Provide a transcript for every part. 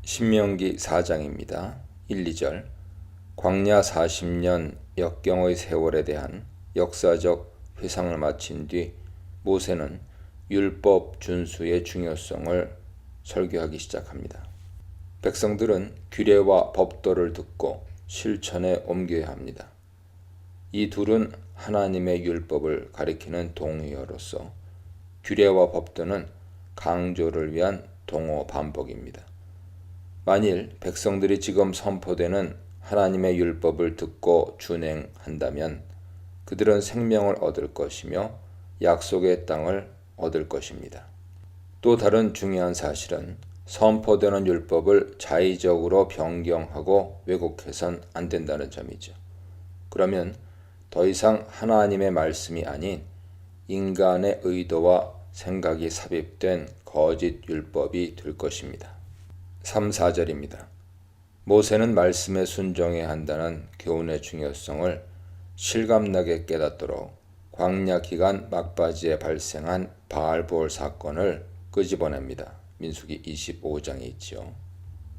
신명기 4장입니다. 1, 2절. 광야 40년 역경의 세월에 대한 역사적 회상을 마친 뒤 모세는 율법 준수의 중요성을 설교하기 시작합니다. 백성들은 규례와 법도를 듣고 실천에 옮겨야 합니다. 이 둘은 하나님의 율법을 가리키는 동의어로서 규례와 법도는 강조를 위한 동어 반복입니다. 만일 백성들이 지금 선포되는 하나님의 율법을 듣고 준행한다면 그들은 생명을 얻을 것이며 약속의 땅을 얻을 것입니다. 또 다른 중요한 사실은 선포되는 율법을 자의적으로 변경하고 왜곡해선 안 된다는 점이죠. 그러면 더 이상 하나님의 말씀이 아닌 인간의 의도와 생각이 삽입된 거짓 율법이 될 것입니다. 3, 4절입니다. 모세는 말씀에 순종해야 한다는 교훈의 중요성을 실감나게 깨닫도록 광야 기간 막바지에 발생한 바알보올 사건을 끄집어냅니다. 민수기 25장에 있죠.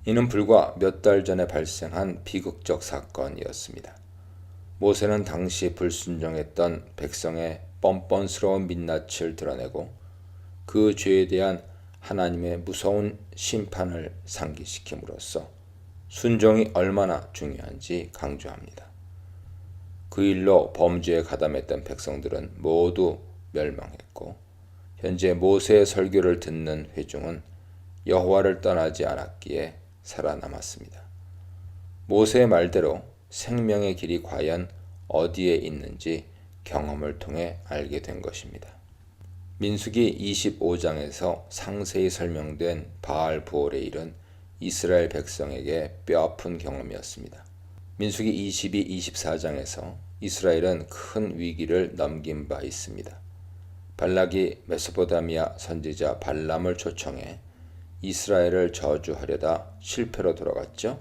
이는 불과 몇 달 전에 발생한 비극적 사건이었습니다. 모세는 당시 불순종했던 백성의 뻔뻔스러운 민낯을 드러내고 그 죄에 대한 하나님의 무서운 심판을 상기시킴으로써 순종이 얼마나 중요한지 강조합니다. 그 일로 범죄에 가담했던 백성들은 모두 멸망했고 현재 모세의 설교를 듣는 회중은 여호와를 떠나지 않았기에 살아남았습니다. 모세의 말대로 생명의 길이 과연 어디에 있는지 경험을 통해 알게 된 것입니다. 민수기 25장에서 상세히 설명된 바알보올의 일은 이스라엘 백성에게 뼈아픈 경험이었습니다. 민수기 22, 24장에서 이스라엘은 큰 위기를 넘긴 바 있습니다. 발락이 메소포타미아 선지자 발람을 초청해 이스라엘을 저주하려다 실패로 돌아갔죠.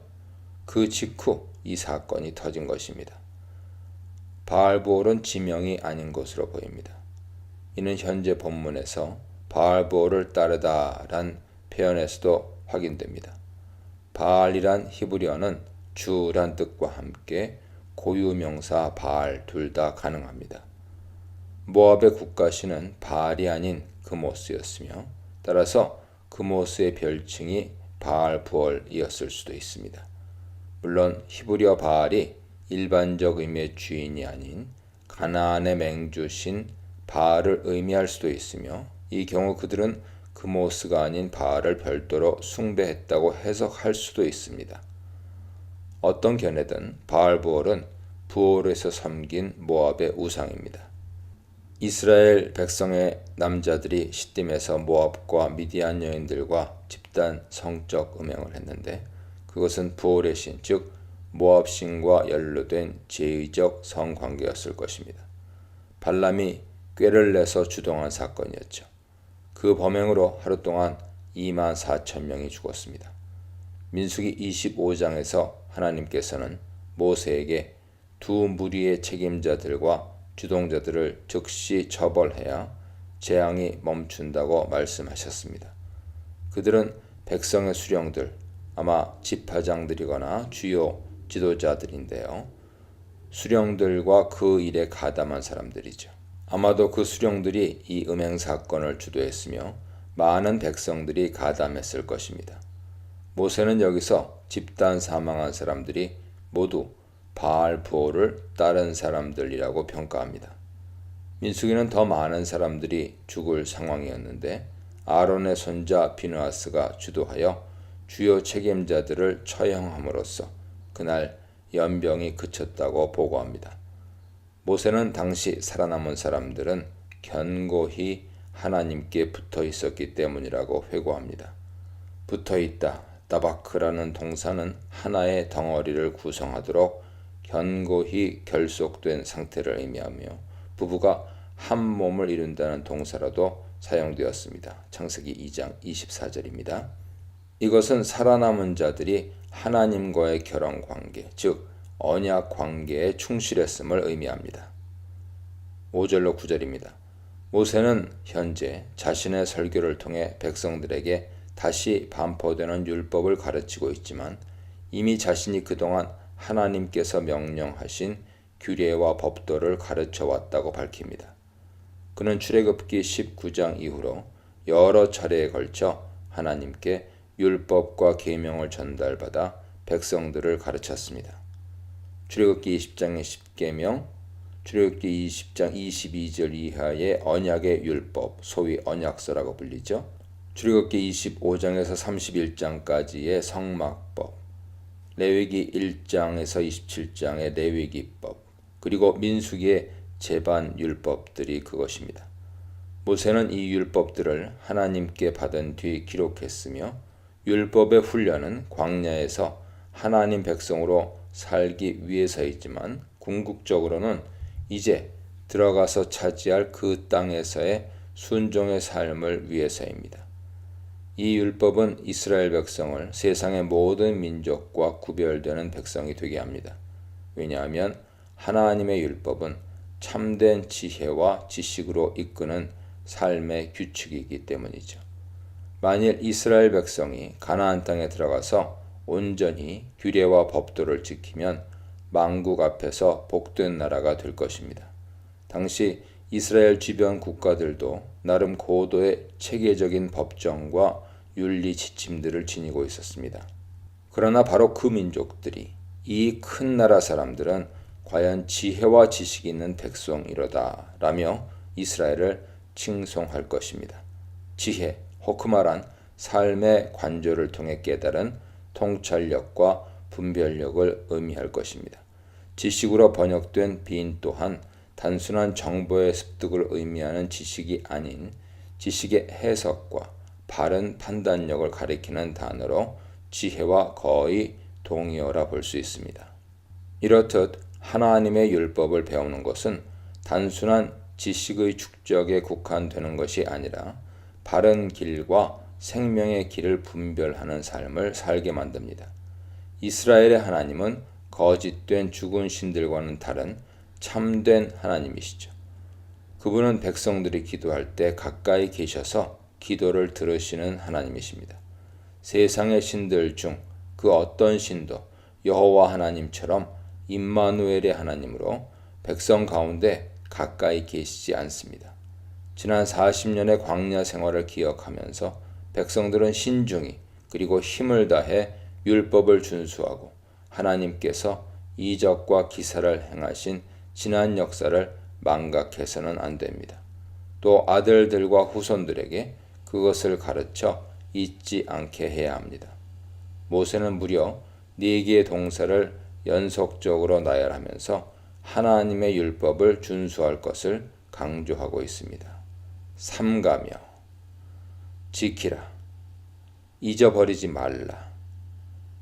그 직후 이 사건이 터진 것입니다. 바알보올은 지명이 아닌 것으로 보입니다. 이는 현재 본문에서 바알보올을 따르다란 표현에서도 확인됩니다. 바알이란 히브리어는 주란 뜻과 함께 고유명사 바알 둘 다 가능합니다. 모압의 국가신은 바알이 아닌 그모스였으며 따라서 그모스의 별칭이 바알부올이었을 수도 있습니다. 물론 히브리어 바알이 일반적 의미의 주인이 아닌 가나안의 맹주신 바알을 의미할 수도 있으며 이 경우 그들은 그모스가 아닌 바알을 별도로 숭배했다고 해석할 수도 있습니다. 어떤 견해든 바알부올은 부올에서 섬긴 모압의 우상입니다. 이스라엘 백성의 남자들이 시딤에서 모압과 미디안 여인들과 집단 성적 음행을 했는데 그것은 부올의 신, 즉 모압 신과 연루된 제의적 성관계였을 것입니다. 발람이 꾀를 내서 주동한 사건이었죠. 그 범행으로 하루 동안 24,000명이 죽었습니다. 민수기 25장에서 하나님께서는 모세에게 두 무리의 책임자들과 주동자들을 즉시 처벌해야 재앙이 멈춘다고 말씀하셨습니다. 그들은 백성의 수령들, 아마 지파장들이거나 주요 지도자들인데요. 수령들과 그 일에 가담한 사람들이죠. 아마도 그 수령들이 이 음행 사건을 주도했으며 많은 백성들이 가담했을 것입니다. 모세는 여기서 집단 사망한 사람들이 모두 바알부올을 따른 사람들이라고 평가합니다. 민수기는 더 많은 사람들이 죽을 상황이었는데 아론의 손자 비느하스가 주도하여 주요 책임자들을 처형함으로써 그날 연병이 그쳤다고 보고합니다. 모세는 당시 살아남은 사람들은 견고히 하나님께 붙어 있었기 때문이라고 회고합니다. 붙어 있다, 다바크라는 동사는 하나의 덩어리를 구성하도록 견고히 결속된 상태를 의미하며 부부가 한 몸을 이룬다는 동사로도 사용되었습니다. 창세기 2장 24절입니다. 이것은 살아남은 자들이 하나님과의 결혼 관계, 즉 언약 관계에 충실했음을 의미합니다. 5절로 9절입니다. 모세는 현재 자신의 설교를 통해 백성들에게 다시 반포되는 율법을 가르치고 있지만 이미 자신이 그동안 하나님께서 명령하신 규례와 법도를 가르쳐 왔다고 밝힙니다. 그는 출애굽기 19장 이후로 여러 차례에 걸쳐 하나님께 율법과 계명을 전달받아 백성들을 가르쳤습니다. 출애굽기 20장의 10계명, 출애굽기 20장 22절 이하의 언약의 율법, 소위 언약서라고 불리죠. 출애굽기 25장에서 31장까지의 성막법, 레위기 1장에서 27장의 레위기법, 그리고 민수기의 제반 율법들이 그것입니다. 모세는 이 율법들을 하나님께 받은 뒤 기록했으며 율법의 훈련은 광야에서 하나님 백성으로 살기 위해서이지만 궁극적으로는 이제 들어가서 차지할 그 땅에서의 순종의 삶을 위해서입니다. 이 율법은 이스라엘 백성을 세상의 모든 민족과 구별되는 백성이 되게 합니다. 왜냐하면 하나님의 율법은 참된 지혜와 지식으로 이끄는 삶의 규칙이기 때문이죠. 만일 이스라엘 백성이 가나안 땅에 들어가서 온전히 규례와 법도를 지키면 만국 앞에서 복된 나라가 될 것입니다. 당시 이스라엘 주변 국가들도 나름 고도의 체계적인 법정과 윤리 지침들을 지니고 있었습니다. 그러나 바로 그 민족들이 이 큰 나라 사람들은 과연 지혜와 지식이 있는 백성이로다 라며 이스라엘을 칭송할 것입니다. 지혜, 혹 말한 삶의 관조를 통해 깨달은 통찰력과 분별력을 의미할 것입니다. 지식으로 번역된 빈 또한 단순한 정보의 습득을 의미하는 지식이 아닌 지식의 해석과 바른 판단력을 가리키는 단어로 지혜와 거의 동의어라 볼 수 있습니다. 이렇듯 하나님의 율법을 배우는 것은 단순한 지식의 축적에 국한되는 것이 아니라 바른 길과 생명의 길을 분별하는 삶을 살게 만듭니다. 이스라엘의 하나님은 거짓된 죽은 신들과는 다른 참된 하나님이시죠. 그분은 백성들이 기도할 때 가까이 계셔서 기도를 들으시는 하나님이십니다. 세상의 신들 중 그 어떤 신도 여호와 하나님처럼 임마누엘의 하나님으로 백성 가운데 가까이 계시지 않습니다. 지난 40년의 광야 생활을 기억하면서 백성들은 신중히 그리고 힘을 다해 율법을 준수하고 하나님께서 이적과 기사를 행하신 지난 역사를 망각해서는 안 됩니다. 또 아들들과 후손들에게 그것을 가르쳐 잊지 않게 해야 합니다. 모세는 무려 4개의 동사를 연속적으로 나열하면서 하나님의 율법을 준수할 것을 강조하고 있습니다. 삼가며, 지키라, 잊어버리지 말라,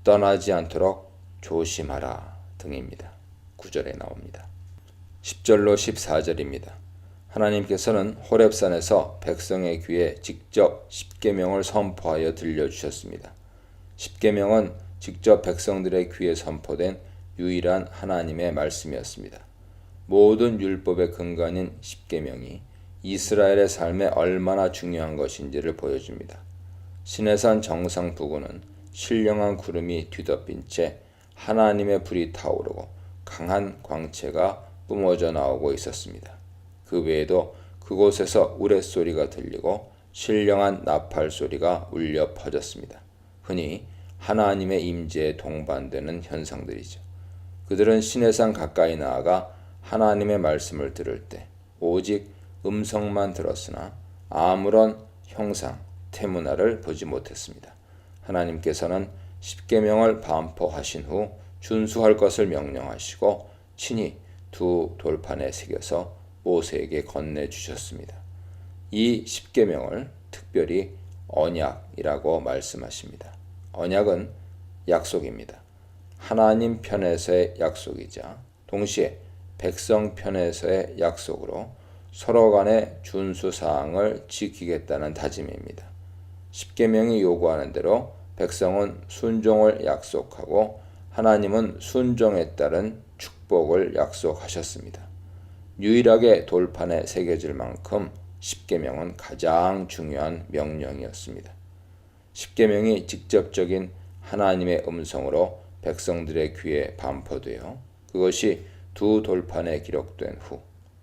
떠나지 않도록 조심하라 등입니다. 9절에 나옵니다. 10절로 14절입니다. 하나님께서는 호렙산에서 백성의 귀에 직접 십계명을 선포하여 들려주셨습니다. 십계명은 직접 백성들의 귀에 선포된 유일한 하나님의 말씀이었습니다. 모든 율법의 근간인 십계명이 이스라엘의 삶에 얼마나 중요한 것인지를 보여줍니다. 시내산 정상 부근은 신령한 구름이 뒤덮인 채 하나님의 불이 타오르고 강한 광채가 뿜어져 나오고 있었습니다. 그 외에도 그곳에서 우레소리가 들리고 신령한 나팔 소리가 울려 퍼졌습니다. 흔히 하나님의 임재에 동반되는 현상들이죠. 그들은 시내산 가까이 나아가 하나님의 말씀을 들을 때 오직 음성만 들었으나 아무런 형상, 태문화를 보지 못했습니다. 하나님께서는 십계명을 반포하신 후 준수할 것을 명령하시고 친히 2 돌판에 새겨서 모세에게 건네주셨습니다. 이 십계명을 특별히 언약이라고 말씀하십니다. 언약은 약속입니다. 하나님 편에서의 약속이자 동시에 백성 편에서의 약속으로 서로 간의 준수사항을 지키겠다는 다짐입니다. 십계명이 요구하는 대로 백성은 순종을 약속하고 하나님은 순종에 따른 축복을 약속하셨습니다. 유일하게 돌판에 새겨질 만큼 십계명은 가장 중요한 명령이었습니다. 십계명이 직접적인 하나님의 음성으로 백성들의 귀에 반포되어 그것이 두 돌판에 기록된 후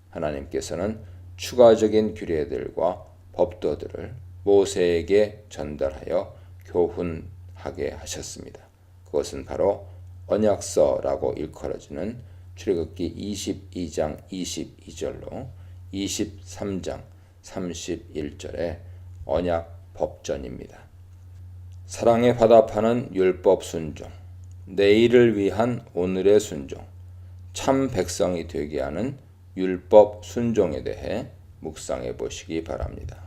하나님께서는 추가적인 규례들과 법도들을 모세에게 전달하여 교훈하게 하셨습니다. 그것은 바로 언약서라고 일컬어지는 출애굽기 22장 22절로 23장 31절의 언약 법전입니다. 사랑에 화답하는 율법 순종, 내일을 위한 오늘의 순종, 참 백성이 되게 하는 율법 순종에 대해 묵상해 보시기 바랍니다.